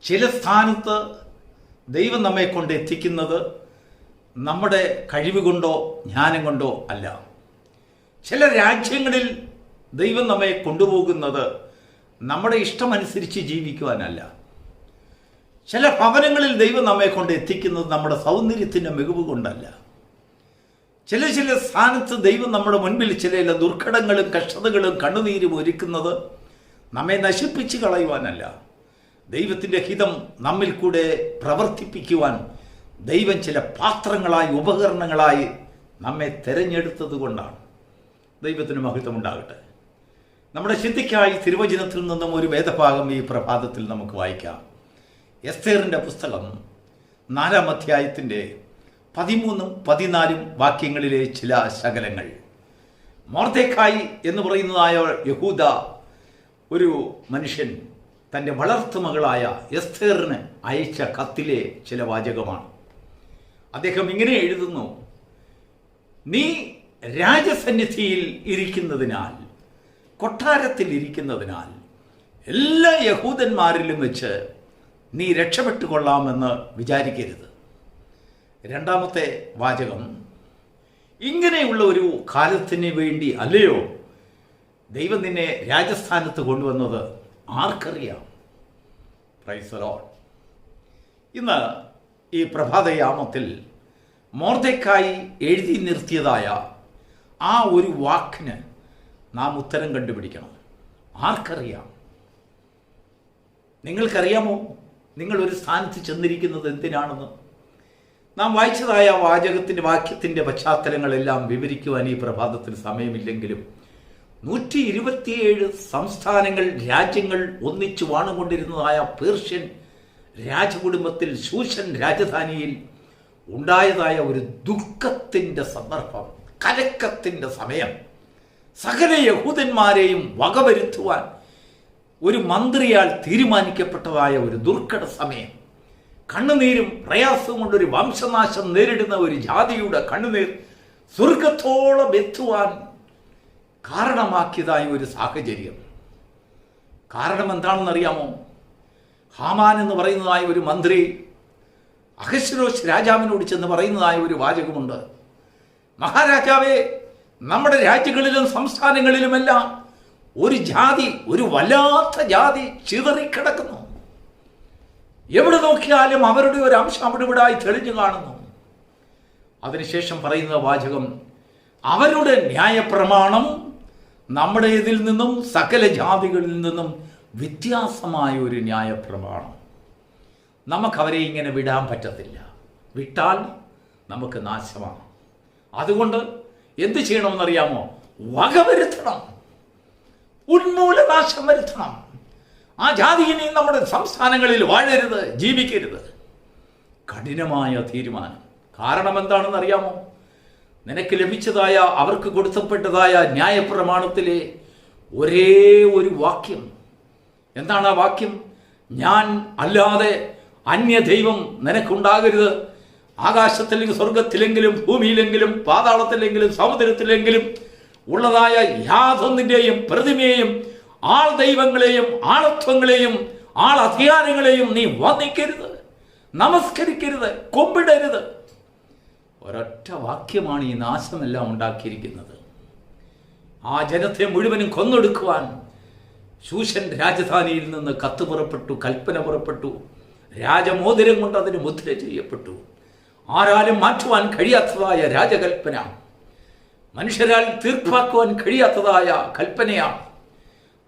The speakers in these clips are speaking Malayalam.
ചില സ്ഥാനത്ത് ദൈവം നമ്മെ കൊണ്ട് എത്തിക്കുന്നത് നമ്മുടെ കഴിവ് കൊണ്ടോ ജ്ഞാനം കൊണ്ടോ അല്ല. ചില രാജ്യങ്ങളിൽ ദൈവം നമ്മെ കൊണ്ടുപോകുന്നത് നമ്മുടെ ഇഷ്ടമനുസരിച്ച് ജീവിക്കുവാനല്ല. ചില ഭവനങ്ങളിൽ ദൈവം നമ്മെ കൊണ്ട് എത്തിക്കുന്നത് നമ്മുടെ സൗന്ദര്യത്തിൻ്റെ മികവ് കൊണ്ടല്ല. ചില സ്ഥാനത്ത് ദൈവം നമ്മുടെ മുൻപിൽ ചില ദുർഘടങ്ങളും കഷ്ടതകളും കണ്ണുനീരും ഒരുക്കുന്നത് നമ്മെ നശിപ്പിച്ച് കളയുവാനല്ല, ദൈവത്തിൻ്റെ ഹിതം നമ്മിൽ കൂടെ പ്രവർത്തിപ്പിക്കുവാൻ ദൈവം ചില പാത്രങ്ങളായി ഉപകരണങ്ങളായി നമ്മെ തിരഞ്ഞെടുത്തത് കൊണ്ടാണ്. ദൈവത്തിന് മഹത്വമുണ്ടാകട്ടെ. നമ്മുടെ ചിന്തയ്ക്കായി തിരുവചനത്തിൽ നിന്നും ഒരു വേദഭാഗം ഈ പ്രഭാതത്തിൽ നമുക്ക് വായിക്കാം. എസ്തേറിൻ്റെ പുസ്തകം 4-ാം അധ്യായത്തിൻ്റെ 13-14 വാക്യങ്ങളിലെ ചില ശകലങ്ങൾ. മൊർദെഖായി എന്ന് പറയുന്നതായ യഹൂദ ഒരു മനുഷ്യൻ തൻ്റെ വളർത്തുമകളായ എസ്തേറിന് അയച്ച കത്തിലെ ചില വാചകമാണ്. അദ്ദേഹം ഇങ്ങനെ എഴുതുന്നു: നീ രാജസന്നിധിയിൽ ഇരിക്കുന്നതിനാൽ, കൊട്ടാരത്തിൽ ഇരിക്കുന്നതിനാൽ എല്ലാ യഹൂദന്മാരിലും വെച്ച് നീ രക്ഷപ്പെട്ടു കൊള്ളാമെന്ന് വിചാരിക്കരുത്. രണ്ടാമത്തെ വാചകം: ഇങ്ങനെയുള്ള ഒരു കാലത്തിന് വേണ്ടി അല്ലയോ ദൈവം നിന്നെ രാജസ്ഥാനത്ത് കൊണ്ടുവന്നത്, ആർക്കറിയാം. Praise the Lord. ഇന്ന് ഈ പ്രഭാതയാമത്തിൽ മൊർദെഖായി എഴുതി നിർത്തിയതായ ആ ഒരു വാക്കിന് നാം ഉത്തരം കണ്ടുപിടിക്കണം. ആർക്കറിയാം? നിങ്ങൾക്കറിയാമോ നിങ്ങൾ ഒരു സ്ഥാനത്ത് ചെന്നിരിക്കുന്നത് എന്തിനാണെന്ന്? നാം വായിച്ചതായ വാക്യത്തിൻ്റെ പശ്ചാത്തലങ്ങളെല്ലാം വിവരിക്കുവാൻ ഈ പ്രഭാതത്തിൽ സമയമില്ലെങ്കിലും 127 സംസ്ഥാനങ്ങൾ, രാജ്യങ്ങൾ ഒന്നിച്ചു വാണുകൊണ്ടിരുന്നതായ പേർഷ്യൻ രാജകുടുംബത്തിൽ ശൂഷൻ രാജധാനിയിൽ ഉണ്ടായതായ ഒരു ദുഃഖത്തിൻ്റെ സന്ദർഭം, കലക്കത്തിൻ്റെ സമയം, സകല യഹൂദന്മാരെയും വകവരുത്തുവാൻ ഒരു മന്ത്രിയാൽ തീരുമാനിക്കപ്പെട്ടതായ ഒരു ദുർഘട സമയം, കണ്ണുനീരും പ്രയാസവും കൊണ്ടൊരു വംശനാശം നേരിടുന്ന ഒരു ജാതിയുടെ കണ്ണുനീർ സ്വർഗത്തോളം എത്തുവാൻ കാരണമാക്കിയതായ ഒരു സാഹചര്യം. കാരണം എന്താണെന്നറിയാമോ? ഹാമാൻ എന്ന് പറയുന്നതായ ഒരു മന്ത്രി അഹശ്വേരോശ് രാജാവിനോട് ചെന്ന് പറയുന്നതായ ഒരു വാചകമുണ്ട്: മഹാരാജാവേ, നമ്മുടെ രാജ്യങ്ങളിലും സംസ്ഥാനങ്ങളിലുമെല്ലാം ഒരു ജാതി, ഒരു വല്ലാത്ത ജാതി ചിതറിക്കിടക്കുന്നു. എവിടെ നോക്കിയാലും അവരുടെ ഒരു അംശം അവിടെ ഇവിടായി തെളിഞ്ഞു കാണുന്നു. അതിനുശേഷം പറയുന്ന വാചകം: അവരുടെ ന്യായപ്രമാണം നമ്മുടെ ഇതിൽ നിന്നും സകല ജാതികളിൽ നിന്നും വ്യത്യാസമായ ഒരു ന്യായപ്രമാണം. നമുക്കവരെ ഇങ്ങനെ വിടാൻ പറ്റത്തില്ല. വിട്ടാൽ നമുക്ക് നാശമാണ്. അതുകൊണ്ട് എന്ത് ചെയ്യണമെന്നറിയാമോ? വകവരുത്തണം, ഉന്മൂലനാശം വരുത്തണം. ആ ജാതി ഇനി നമ്മുടെ സംസ്ഥാനങ്ങളിൽ വാഴരുത്, ജീവിക്കരുത്. കഠിനമായ തീരുമാനം. കാരണം എന്താണെന്ന് അറിയാമോ? നിനക്ക് ലഭിച്ചതായ, അവർക്ക് കൊടുക്കപ്പെട്ടതായ ന്യായപ്രമാണത്തിലെ ഒരേ ഒരു വാക്യം. എന്താണ് ആ വാക്യം? ഞാൻ അല്ലാതെ അന്യ ദൈവം നിനക്കുണ്ടാകരുത്. ആകാശത്തിലെങ്കിലും സ്വർഗത്തിലെങ്കിലും ഭൂമിയിലെങ്കിലും പാതാളത്തിലെങ്കിലും സമുദ്രത്തിലെങ്കിലും ഉള്ളതായ യാതൊന്നിൻ്റെയും പ്രതിമയെയും ആൾ ദൈവങ്ങളെയും ആളത്വങ്ങളെയും ആൾ അധികാരങ്ങളെയും നീ വന്ദിക്കരുത്, നമസ്കരിക്കരുത്, കൊമ്പിടരുത്. ഒരൊറ്റ വാക്യമാണ് ഈ നാശമെല്ലാം ഉണ്ടാക്കിയിരിക്കുന്നത്. ആ ജനത്തെ മുഴുവനും കൊന്നൊടുക്കുവാൻ ശൂഷൻ രാജധാനിയിൽ നിന്ന് കത്ത് പുറപ്പെട്ടു, കൽപ്പന പുറപ്പെട്ടു. രാജമോതിരം കൊണ്ട് അതിന് മുദ്ര ചെയ്യപ്പെട്ടു. ആരാലും മാറ്റുവാൻ കഴിയാത്തതായ രാജകൽപ്പന, മനുഷ്യരാൽ തീർപ്പാക്കുവാൻ കഴിയാത്തതായ കൽപ്പനയാണ്.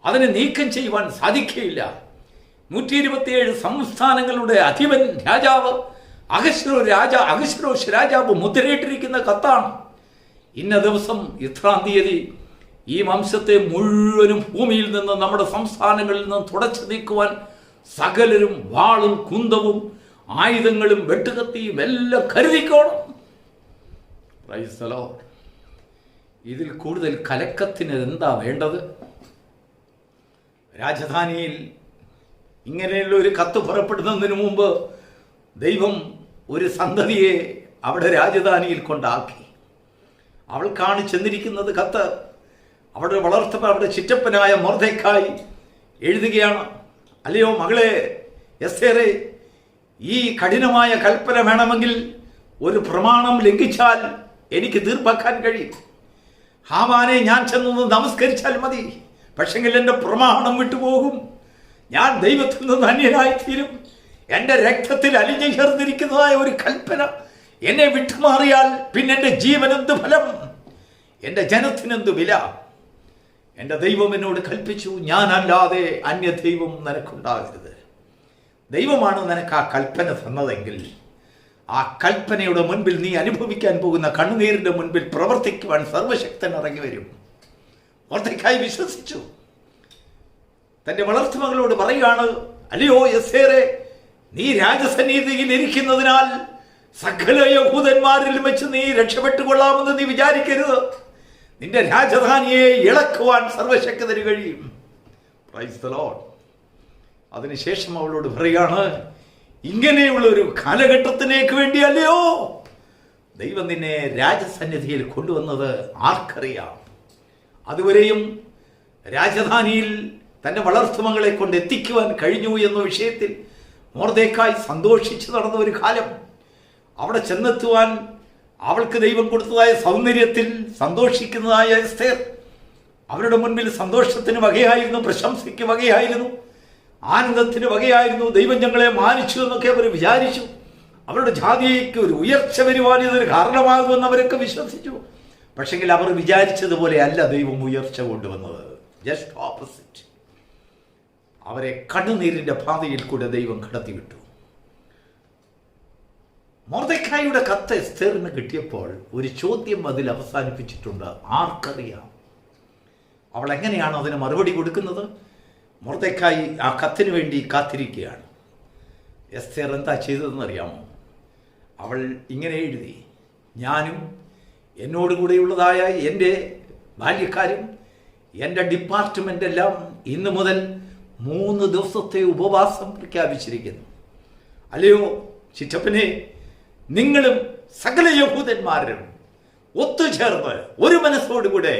അതിനെ നീക്കം ചെയ്യുവാൻ സാധിക്കുകയില്ല. 127 സംസ്ഥാനങ്ങളുടെ അധിപൻ രാജാവ് അഹശ്വേരോശ് രാജാവ് മുദ്രയിട്ടിരിക്കുന്ന കത്താണ്. ഇന്ന ദിവസം ഇത്രാം തീയതി ഈ വംശത്തെ മുഴുവനും ഭൂമിയിൽ നിന്ന്, നമ്മുടെ സംസ്ഥാനങ്ങളിൽ നിന്നും തുടച്ചു നീക്കുവാൻ സകലരും വാളും കുന്തവും ആയുധങ്ങളും വെട്ടുകത്തിയും എല്ലാം കരുതിക്കോണം. Praise the Lord. ഇതിൽ കൂടുതൽ കലക്കത്തിന് എന്താ വേണ്ടത്? രാജധാനിയിൽ ഇങ്ങനെയുള്ള ഒരു കത്ത് പുറപ്പെടുന്നതിന് മുമ്പ് ദൈവം ഒരു സന്തതിയെ അവിടെ രാജധാനിയിൽ കൊണ്ടാക്കി. അവൾക്കാണ് ചെന്നിരിക്കുന്നത് കത്ത്. അവിടെ അവിടെ ചിറ്റപ്പനായ മൊർദെഖായി എഴുതുകയാണ്: അല്ലയോ മകളെ, എസ്തേറേ, ഈ കഠിനമായ കൽപ്പന വേണമെങ്കിൽ ഒരു പ്രമാണം ലംഘിച്ചാൽ എനിക്ക് തീർപ്പാക്കാൻ കഴിയും. ഹാമാനെ ഞാൻ ചെന്നൊന്ന് നമസ്കരിച്ചാൽ മതി, പക്ഷെങ്കിൽ എൻ്റെ പ്രമാണം വിട്ടുപോകും. ഞാൻ ദൈവത്തിൽ നിന്ന് അന്യനായിത്തീരും. എൻ്റെ രക്തത്തിൽ അലിഞ്ഞു ചേർന്നിരിക്കുന്നതായ ഒരു കൽപ്പന എന്നെ വിട്ടുമാറിയാൽ പിന്നെ എൻ്റെ ജീവനെന്ത് ഫലം, എൻ്റെ ജനത്തിനെന്ത് വില? എൻ്റെ ദൈവം എന്നോട് കൽപ്പിച്ചു, ഞാനല്ലാതെ അന്യ ദൈവം നിനക്കുണ്ടാകരുത്. ദൈവമാണ് നിനക്ക് ആ കൽപ്പന തന്നതെങ്കിൽ ആ കൽപ്പനയുടെ മുൻപിൽ നീ അനുഭവിക്കാൻ പോകുന്ന കണ്ണുനീരിൻ്റെ മുൻപിൽ പ്രവർത്തിക്കുവാൻ സർവശക്തൻ ഇറങ്ങി വരും. മൊർദെഖായി വിശ്വസിച്ചു. തൻ്റെ വളർത്തുമകളോട് പറയുകയാണ്, അല്ലയോ എസ്തേറേ, നീ രാജസന്നിധിയിൽ ഇരിക്കുന്നതിനാൽ സകല യഹൂദന്മാരിൽ വെച്ച് നീ രക്ഷപ്പെട്ടുകൊള്ളാമെന്ന് നീ വിചാരിക്കരുത്. നിന്റെ രാജധാനിയെ ഇളക്കുവാൻ സർവശക്തന് കഴിയും. Praise the Lord. അതിനുശേഷം അവളോട് പറയുകയാണ്, ഇങ്ങനെയുള്ള ഒരു കാലഘട്ടത്തിലേക്ക് വേണ്ടിയല്ലയോ ദൈവം നിന്നെ രാജസന്നിധിയിൽ കൊണ്ടുവന്നത്, ആർക്കറിയാം? അതുവരെയും രാജധാനിയിൽ തൻ്റെ വളർത്തുമകളെ കൊണ്ട് എത്തിക്കുവാൻ കഴിഞ്ഞു എന്ന വിഷയത്തിൽ മൊർദെഖായി സന്തോഷിച്ച് നടന്ന ഒരു കാലം. അവിടെ ചെന്നെത്തുവാൻ അവൾക്ക് ദൈവം കൊടുത്തതായ സൗന്ദര്യത്തിൽ സന്തോഷിക്കുന്നതായ എസ്തേർ അവരുടെ മുൻപിൽ സന്തോഷത്തിന് വകയായിരുന്നു, പ്രശംസയ്ക്ക് വകയായിരുന്നു, ആനന്ദത്തിന് വകയായിരുന്നു. ദൈവം ഞങ്ങളെ മാനിച്ചു എന്നൊക്കെ അവർ വിചാരിച്ചു. അവരുടെ ജാതിക്ക് ഒരു ഉയർച്ച വരുവാൻ ഇതൊരു കാരണമാകുമെന്ന് അവരൊക്കെ വിശ്വസിച്ചു. പക്ഷെങ്കിൽ അവർ വിചാരിച്ചതുപോലെ അല്ല ദൈവം ഉയർച്ച കൊണ്ടുവന്നത്. Just opposite. അവരെ കണ്ണുനീരിൻ്റെ പാതയിൽ കൂടെ ദൈവം കടത്തിവിട്ടു. മൊർദെഖായിയുടെ കത്ത് എസ്തേറിന് കിട്ടിയപ്പോൾ ഒരു ചോദ്യം അതിൽ അവസാനിപ്പിച്ചിട്ടുണ്ട്, ആർക്കറിയാം? അവൾ എങ്ങനെയാണ് അതിന് മറുപടി കൊടുക്കുന്നത്? മൊർദെഖായി ആ കത്തിന് വേണ്ടി കാത്തിരിക്കുകയാണ്. എസ്തേർ എന്താ ചെയ്തതെന്ന് അറിയാമോ? അവൾ ഇങ്ങനെ എഴുതി, ഞാനും എന്നോടുകൂടെയുള്ളതായ എൻ്റെ ബാല്യക്കാരും എൻ്റെ ഡിപ്പാർട്ട്മെൻ്റ് എല്ലാം ഇന്നു മുതൽ 3 ദിവസത്തെ ഉപവാസം പ്രഖ്യാപിച്ചിരിക്കുന്നു. അല്ലയോ ചിറ്റപ്പനെ, നിങ്ങളും സകല യഹൂദന്മാരും ഒത്തുചേർന്ന് ഒരു മനസ്സോടുകൂടെ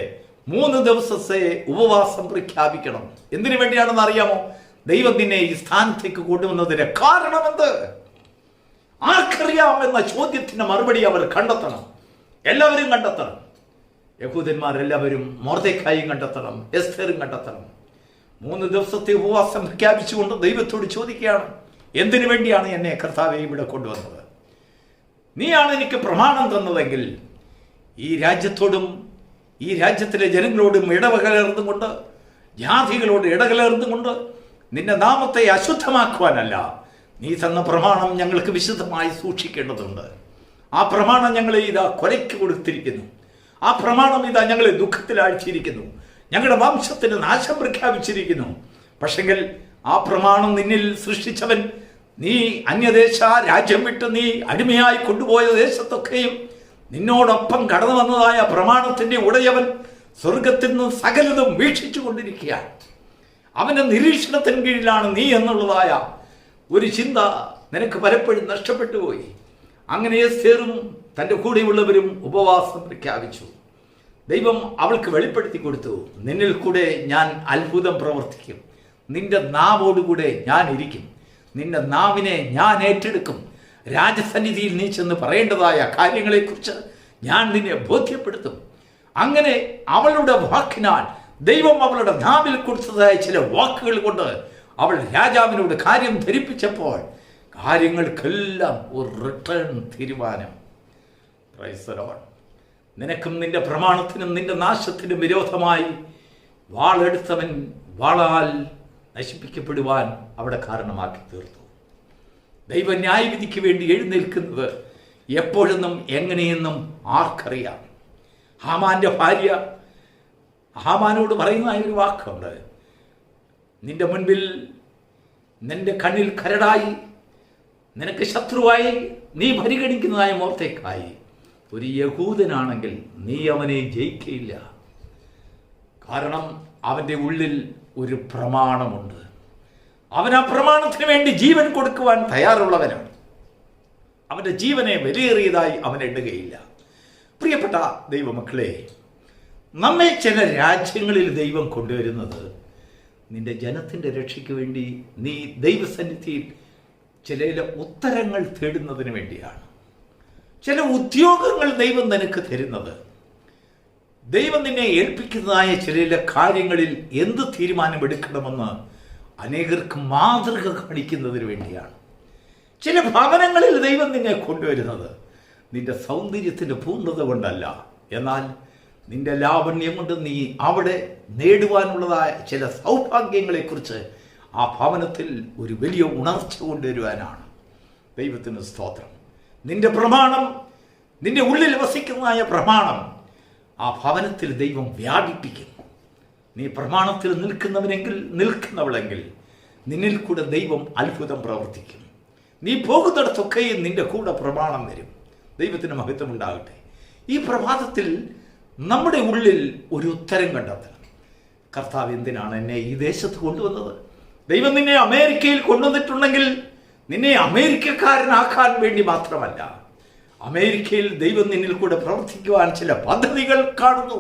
3 ദിവസത്തെ ഉപവാസം പ്രഖ്യാപിക്കണം. എന്തിനു വേണ്ടിയാണെന്ന് അറിയാമോ? ദൈവം നിന്നെ ഈ സ്ഥാനത്തേക്ക് കൊണ്ടുവന്നതിന് കാരണമെന്ത്? ആർക്കറിയാം എന്ന ചോദ്യത്തിന് മറുപടി അവർ കണ്ടെത്തണം. എല്ലാവരും കണ്ടെത്തണം. യഹൂദന്മാരെല്ലാവരും, മൊർദെഖായിയും കണ്ടെത്തണം, എസ്തേറും കണ്ടെത്തണം. 3 ദിവസത്തെ ഉപവാസം പ്രഖ്യാപിച്ചുകൊണ്ട് ദൈവത്തോട് ചോദിക്കുകയാണ്, എന്തിനു വേണ്ടിയാണ് എന്നെ കർത്താവേ ഇവിടെ കൊണ്ടുവന്നത്? നീയാണ് എനിക്ക് പ്രമാണം തന്നതെങ്കിൽ ഈ രാജ്യത്തോടും ഈ രാജ്യത്തിലെ ജനങ്ങളോടും ഇടകലർന്നുകൊണ്ട്, ജാതികളോട് ഇടകലർന്നുകൊണ്ട് നിന്റെ നാമത്തെ അശുദ്ധമാക്കുവാനല്ല, നീ തന്ന പ്രമാണം ഞങ്ങൾക്ക് വിശുദ്ധമായി സൂക്ഷിക്കേണ്ടതുണ്ട്. ആ പ്രമാണം ഞങ്ങളെ ഇതാ കൊലയ്ക്ക് കൊടുത്തിരിക്കുന്നു. ആ പ്രമാണം ഇതാ ഞങ്ങളെ ദുഃഖത്തിലാഴ്ചയിരിക്കുന്നു. ഞങ്ങളുടെ വംശത്തിന് നാശം പ്രഖ്യാപിച്ചിരിക്കുന്നു. പക്ഷെങ്കിൽ ആ പ്രമാണം നിന്നിൽ സൃഷ്ടിച്ചവൻ, നീ അന്യദേശ രാജ്യം വിട്ട് നീ അടിമയായി കൊണ്ടുപോയ ദേശത്തൊക്കെയും നിന്നോടൊപ്പം കടന്നു വന്നതായ പ്രമാണത്തിൻ്റെ ഉടയവൻ സ്വർഗത്തിൽ നിന്ന് സകലതും വീക്ഷിച്ചു കൊണ്ടിരിക്കുകയാണ്. അവൻ്റെ നിരീക്ഷണത്തിന് കീഴിലാണ് നീ എന്നുള്ളതായ ഒരു ചിന്ത നിനക്ക് പലപ്പോഴും നഷ്ടപ്പെട്ടു പോയി. അങ്ങനെ എസ്തേറും തൻ്റെ കൂടെയുള്ളവരും ഉപവാസം പ്രഖ്യാപിച്ചു. ദൈവം അവൾക്ക് വെളിപ്പെടുത്തി കൊടുത്തു, നിന്നിൽ കൂടെ ഞാൻ അത്ഭുതം പ്രവർത്തിക്കും. നിന്റെ നാവോടുകൂടെ ഞാൻ ഇരിക്കും. നിന്റെ നാവിനെ ഞാൻ ഏറ്റെടുക്കും. രാജസന്നിധിയിൽ നീ ചെന്ന് പറയേണ്ടതായ കാര്യങ്ങളെക്കുറിച്ച് ഞാൻ നിന്നെ ബോധ്യപ്പെടുത്തും. അങ്ങനെ അവളുടെ വാക്കിനാൽ ദൈവം അവളുടെ നാവിൽ കൊടുത്തതായ ചില വാക്കുകൾ കൊണ്ട് അവൾ രാജാവിനോട് കാര്യം ധരിപ്പിച്ചപ്പോൾ കാര്യങ്ങൾക്കെല്ലാം ഒരു റിട്ടേൺ തീരുമാനം. Praise the Lord. നിനക്കും നിന്റെ പ്രമാണത്തിനും നിന്റെ നാശത്തിനും വിരോധമായി വാളെടുത്തവൻ വാളാൽ നശിപ്പിക്കപ്പെടുവാൻ അവിടെ കാരണമാക്കി തീർത്തു. ദൈവ ന്യായവിധിക്ക് വേണ്ടി എഴുന്നേൽക്കുന്നത് എപ്പോഴെന്നും എങ്ങനെയെന്നും ആർക്കറിയാം? ഹാമാന്റെ ഭാര്യ ഹാമാനോട് പറയുന്ന ഒരു വാക്കുണ്ട്, നിന്റെ മുൻപിൽ നിന്റെ കണ്ണിൽ കരടായി നിനക്ക് ശത്രുവായി നീ പരിഗണിക്കുന്നതായ മൊർദെഖായി ഒരു യഹൂദനാണെങ്കിൽ നീ അവനെ ജയിക്കയില്ല. കാരണം അവൻ്റെ ഉള്ളിൽ ഒരു പ്രമാണമുണ്ട്. അവൻ ആ പ്രമാണത്തിന് വേണ്ടി ജീവൻ കൊടുക്കുവാൻ തയ്യാറുള്ളവനാണ്. അവൻ്റെ ജീവനെ വിലയേറിയതായി അവൻ എണ്ണുകയില്ല. പ്രിയപ്പെട്ട ദൈവമക്കളെ, നമ്മെ ചില രാജ്യങ്ങളിൽ ദൈവം കൊണ്ടുവരുന്നത് നിന്റെ ജനത്തിൻ്റെ രക്ഷയ്ക്ക് വേണ്ടി നീ ദൈവസന്നിധിയിൽ ചില ഉത്തരങ്ങൾ തേടുന്നതിന് വേണ്ടിയാണ്. ചില ഉദ്യോഗങ്ങൾ ദൈവം നിനക്ക് തരുന്നത്, ദൈവം നിന്നെ ഏൽപ്പിക്കുന്നതായ ചില കാര്യങ്ങളിൽ എന്ത് തീരുമാനമെടുക്കണമെന്ന് അനേകർക്ക് മാതൃക കാണിക്കുന്നതിന് വേണ്ടിയാണ്. ചില ഭവനങ്ങളിൽ ദൈവം നിന്നെ കൊണ്ടുവരുന്നത് നിന്റെ സൗന്ദര്യത്തിൻ്റെ പൂർണ്ണത കൊണ്ടല്ല, എന്നാൽ നിന്റെ ലാവണ്യം കൊണ്ട് നീ അവിടെ നേടുവാനുള്ളതായ ചില സൗഭാഗ്യങ്ങളെക്കുറിച്ച് ആ ഭവനത്തിൽ ഒരു വലിയ ഉണർച്ച കൊണ്ടുവരുവാനാണ്. ദൈവത്തിന് സ്തോത്രം. നിന്റെ പ്രമാണം, നിന്റെ ഉള്ളിൽ വസിക്കുന്നതായ പ്രമാണം ആ ഭവനത്തിൽ ദൈവം വ്യാപിപ്പിക്കും. നീ പ്രമാണത്തിൽ നിൽക്കുന്നവളെങ്കിൽ നിന്നിൽ കൂടെ ദൈവം അത്ഭുതം പ്രവർത്തിക്കും. നീ പോകുന്നിടത്തൊക്കെയും നിന്റെ കൂടെ പ്രമാണം വരും. ദൈവത്തിന് മഹത്വം ഉണ്ടാകട്ടെ. ഈ പ്രഭാതത്തിൽ നമ്മുടെ ഉള്ളിൽ ഒരു ഉത്തരം കണ്ടെത്തണം. കർത്താവ് എന്തിനാണ് എന്നെ ഈ ദേശത്ത് കൊണ്ടുവന്നത്? ദൈവം നിന്നെ അമേരിക്കയിൽ കൊണ്ടുവന്നിട്ടുണ്ടെങ്കിൽ നിന്നെ അമേരിക്കക്കാരനാക്കാൻ വേണ്ടി മാത്രമല്ല, അമേരിക്കയിൽ ദൈവം നിന്നിൽ കൂടെ പ്രവർത്തിക്കുവാൻ ചില പദ്ധതികൾ കാണുന്നു.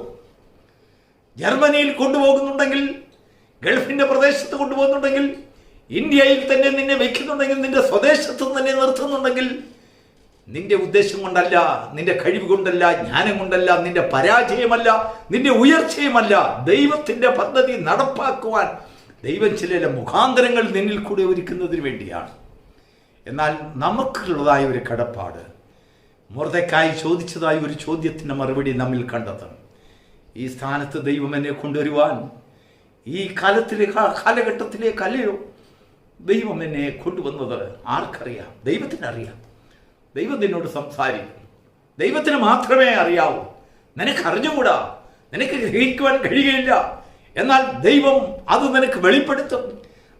ജർമ്മനിയിൽ കൊണ്ടുപോകുന്നുണ്ടെങ്കിൽ, ഗൾഫിന്റെ പ്രദേശത്ത് കൊണ്ടുപോകുന്നുണ്ടെങ്കിൽ, ഇന്ത്യയിൽ തന്നെ നിന്നെ വയ്ക്കുന്നുണ്ടെങ്കിൽ, നിന്റെ സ്വദേശത്ത് തന്നെ നിർത്തുന്നുണ്ടെങ്കിൽ, നിന്റെ ഉദ്ദേശം കൊണ്ടല്ല, നിന്റെ കഴിവ് കൊണ്ടല്ല, ജ്ഞാനം കൊണ്ടല്ല, നിന്റെ പരാജയമല്ല, നിന്റെ ഉയർച്ചയുമല്ല, ദൈവത്തിന്റെ പദ്ധതി നടപ്പാക്കുവാൻ ദൈവം ചില മുഖാന്തരങ്ങൾ നിന്നിൽ കൂടെ ഒരുക്കുന്നതിന് വേണ്ടിയാണ്. എന്നാൽ നമുക്കുള്ളതായ ഒരു കടപ്പാട്, മൊർദെഖായി ചോദിച്ചതായ ഒരു ചോദ്യത്തിന് മറുപടി നമ്മിൽ കണ്ടെത്തണം. ഈ സ്ഥാനത്ത് ദൈവം എന്നെ കൊണ്ടുവരുവാൻ ഈ കാലഘട്ടത്തിലേക്കല്ലയോ ദൈവം എന്നെ കൊണ്ടുവന്നത്? ആർക്കറിയാം? ദൈവത്തിനറിയാം. ദൈവം നിന്നോട് സംസാരിക്കും. ദൈവത്തിന് മാത്രമേ അറിയാവൂ. നിനക്ക് അറിഞ്ഞുകൂടാ, നിനക്ക് ഗ്രഹിക്കുവാൻ കഴിയുകയില്ല. എന്നാൽ ദൈവം അത് നിനക്ക് വെളിപ്പെടുത്തും.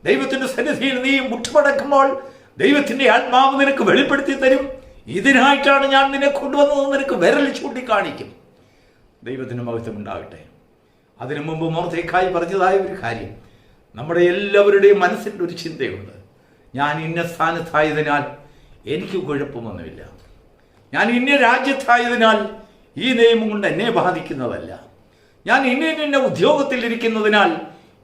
ദൈവത്തിന്റെ സന്നിധിയിൽ നീ മുട്ടുമടക്കുമ്പോൾ ദൈവത്തിന്റെ ആത്മാവ് നിനക്ക് വെളിപ്പെടുത്തി തരും. ഇതിനായിട്ടാണ് ഞാൻ നിന്നെ കൊണ്ടുവന്നത്, നിനക്ക് വിരൽ ചൂണ്ടിക്കാണിക്കും. ദൈവത്തിന് മഹത്വം ഉണ്ടാകട്ടെ. അതിനു മുമ്പ് മൊർദെഖായി പറഞ്ഞതായ ഒരു കാര്യം, നമ്മുടെ എല്ലാവരുടെയും മനസ്സിൻ്റെ ഒരു ചിന്തയുണ്ട്. ഞാൻ ഇന്ന സ്ഥാനത്തായതിനാൽ എനിക്ക് കുഴപ്പമൊന്നുമില്ല, ഞാൻ ഇന്ന രാജ്യത്തായതിനാൽ ഈ നിയമം കൊണ്ട് എന്നെ ബാധിക്കുന്നതല്ല, ഞാൻ ഇന്ന ഉദ്യോഗത്തിലിരിക്കുന്നതിനാൽ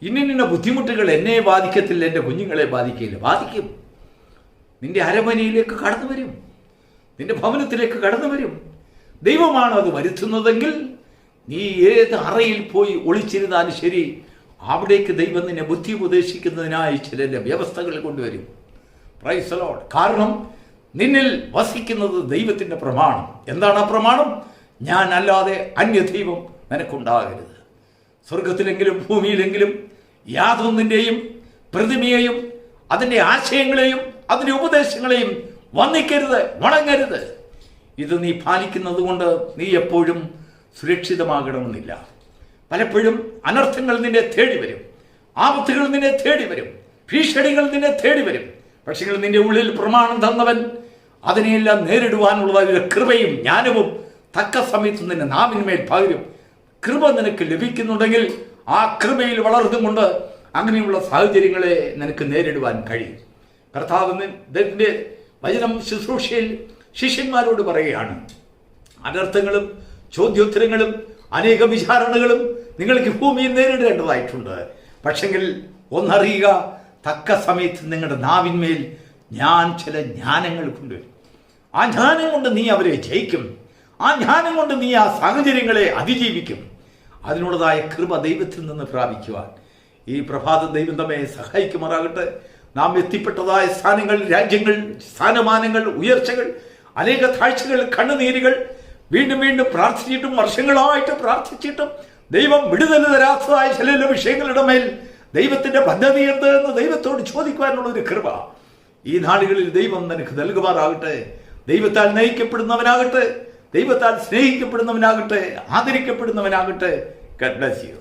ഇന്ന ബുദ്ധിമുട്ടുകൾ എന്നെ ബാധിക്കത്തില്ല, എൻ്റെ കുഞ്ഞുങ്ങളെ ബാധിക്കില്ല. ബാധിക്കും. നിന്റെ അരമനയിലേക്ക് കടന്നു വരും, നിന്റെ ഭവനത്തിലേക്ക് കടന്നു വരും. ദൈവമാണ് അത് വരുത്തുന്നതെങ്കിൽ നീ ഏത് അറയിൽ പോയി ഒളിച്ചിരുന്നാലും ശരി, അവിടേക്ക് ദൈവം നിന്നെ ബുദ്ധി ഉപദേശിക്കുന്നതിനായി ചില വ്യവസ്ഥകൾ കൊണ്ടുവരും. Praise the Lord. കാരണം നിന്നിൽ വസിക്കുന്നത് ദൈവത്തിൻ്റെ പ്രമാണം. എന്താണ് ആ പ്രമാണം? ഞാൻ അല്ലാതെ അന്യദൈവം നിനക്കുണ്ടാകരുത്. സ്വർഗത്തിലെങ്കിലും ഭൂമിയിലെങ്കിലും യാതൊന്നിൻ്റെയും പ്രതിമയെയും അതിൻ്റെ ആശയങ്ങളെയും അതിൻ്റെ ഉപദേശങ്ങളെയും വന്ദിക്കരുത്, വണങ്ങരുത്. ഇത് നീ പാലിക്കുന്നത് കൊണ്ട് നീ എപ്പോഴും സുരക്ഷിതമാകണമെന്നില്ല. പലപ്പോഴും അനർത്ഥങ്ങൾ നിന്നെ തേടി വരും, ആപത്തുകൾ നിന്നെ തേടി വരും, ഭീഷണികൾ നിന്നെ തേടി വരും. പക്ഷേ നിന്റെ ഉള്ളിൽ പ്രമാണം തന്നവൻ അതിനെയെല്ലാം നേരിടുവാനുള്ള കൃപയും ജ്ഞാനവും തക്ക സമയത്ത് നിന്റെ നാവിന്മേൽ പകരും. കൃപ നിനക്ക് ലഭിക്കുന്നുണ്ടെങ്കിൽ ആ കൃപയിൽ വളർന്നുകൊണ്ട് അങ്ങനെയുള്ള സാഹചര്യങ്ങളെ നിനക്ക് നേരിടുവാൻ കഴിയും. കർത്താവിന്റെ വചനം ശുശ്രൂഷയിൽ ശിഷ്യന്മാരോട് പറയുകയാണ്, അനർത്ഥങ്ങളും ചോദ്യോത്തരങ്ങളും അനേക വിചാരണകളും നിങ്ങൾക്ക് ഭൂമിയിൽ നേരിടേണ്ടതായിട്ടുണ്ട്. പക്ഷെങ്കിൽ ഒന്നറിയുക, തക്ക സമയത്ത് നിങ്ങളുടെ നാവിന്മേൽ ഞാൻ ചില ജ്ഞാനങ്ങൾ കൊണ്ടുവരും. ആ ജ്ഞാനം കൊണ്ട് നീ അവരെ ജയിക്കും. ആ ജ്ഞാനം കൊണ്ട് നീ ആ സാഹചര്യങ്ങളെ അതിജീവിക്കും. അതിനുള്ളതായ കൃപ ദൈവത്തിൽ നിന്ന് പ്രാപിക്കുവാൻ ഈ പ്രഭാതം ദൈവം നമ്മെ സഹായിക്കുമാറാകട്ടെ. നാം എത്തിപ്പെട്ടതായ സ്ഥാനങ്ങൾ, രാജ്യങ്ങൾ, സ്ഥാനമാനങ്ങൾ, ഉയർച്ചകൾ, അനേക താഴ്ചകൾ, കണ്ണുനീരുകൾ, വീണ്ടും വീണ്ടും പ്രാർത്ഥിച്ചിട്ടും വർഷങ്ങളായിട്ട് പ്രാർത്ഥിച്ചിട്ടും ദൈവം വിടുതൽ തരാത്തതായ ചില വിഷയങ്ങളുടെ മേൽ ദൈവത്തിന്റെ പദ്ധതി എന്ത് എന്ന് ദൈവത്തോട് ചോദിക്കുവാനുള്ള ഒരു കൃപ ഈ നാളുകളിൽ ദൈവം നിനക്ക് നൽകുമാറാകട്ടെ. ദൈവത്താൽ നയിക്കപ്പെടുന്നവനാകട്ടെ, ദൈവത്താൽ സ്നേഹിക്കപ്പെടുന്നവനാകട്ടെ, ആദരിക്കപ്പെടുന്നവനാകട്ടെ. God bless you.